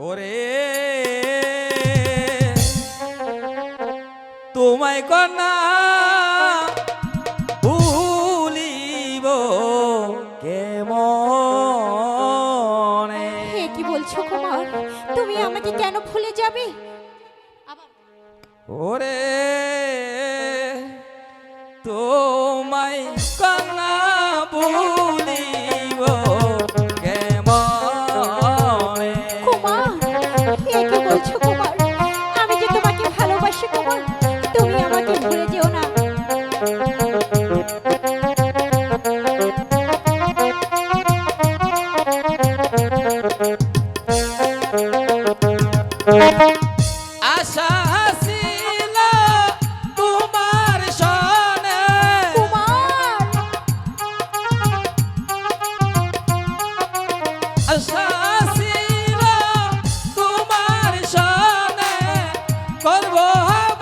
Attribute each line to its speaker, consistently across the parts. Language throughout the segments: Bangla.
Speaker 1: ওরে তোমায় কন্যা ভুলিব কেমনে।
Speaker 2: হে কি বলছো কুমার, তুমি আমাকে কেন ভুলে যাবে?
Speaker 1: ওরে তোমায় কন্যা ভুলিব কেমনে।
Speaker 2: কুমার হে কি বলছো কুমার, আমি যে তোমাকে ভালোবাসি কুমার, তুমি আমাকে ভুলে যেও না।
Speaker 1: আশা ছিল তোমার সনে,
Speaker 2: কুমার
Speaker 1: আশা ছিল তোমার সনে করব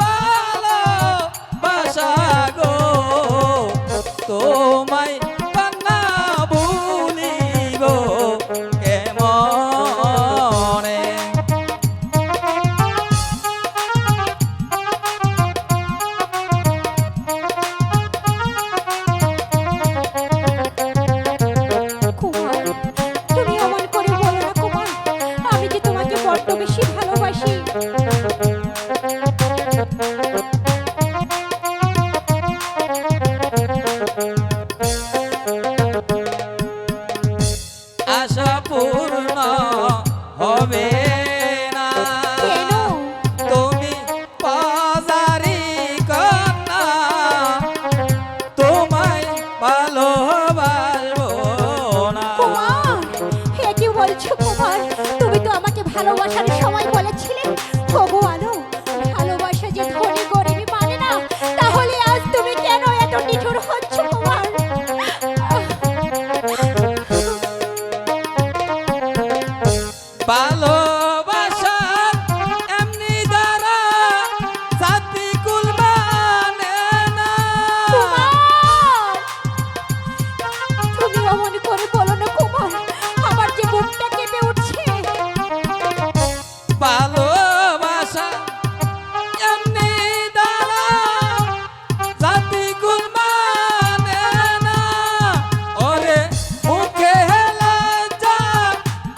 Speaker 1: ভালোবাসা গো। তোমায় কন্যা ভুলিব কেমনে।
Speaker 2: কুমার তুমি অমন করে বলো না কুমার, আমি যে তোমাকে বড্ড বেশি ভালোবাসি।
Speaker 1: আশা পূর্ণ হবে না
Speaker 2: কেন?
Speaker 1: তুমি বাজারি কন্যা, তোমায় ভালোবাসবো না।
Speaker 2: কুমার হে কি বলছো কুমার, তুমি তো আমাকে ভালোবাসার সময় বলেছিলে হবু আলো ভালোবাসা যে ধনী গরিবি মানে না, তাহলে আজ তুমি কেন এত নিঠুর হচ্ছ কুমার?
Speaker 1: ভালোবাসা এমনি দ্বারা জাতি কুল মানে না।
Speaker 2: কুমার তুমি অমন করে বলো না কুমার, আমার যে বুকটা কেঁপে উঠছে।
Speaker 1: ভালোবাসা এমনি দ্বারা জাতি কুল মানে না। ওরে মুখে লজ্জা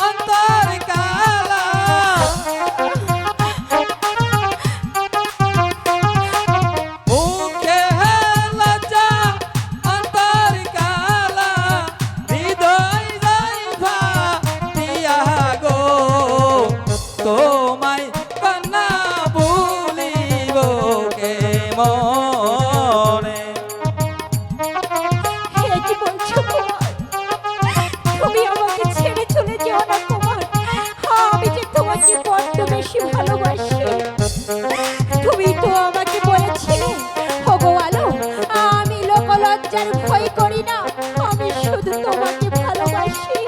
Speaker 1: অন্তর কালা, মুখে লজ্জা অন্তর কালা, হৃদয় যাইবা দিয়া গো। তোমায় কন্যা ভুলিব কেমনে।
Speaker 2: হে কি বলছো কুমার, তুমি আমাকে ছেড়ে চলে যেও না কুমার, আমি যে তোমাকে বড্ড বেশি ভালোবাসি। তুমি তো আমাকে বলেছিলে হবো আলো আমি লোকলজ্জার ভয় করি না, আমি শুধু তোমাকে ভালোবাসি।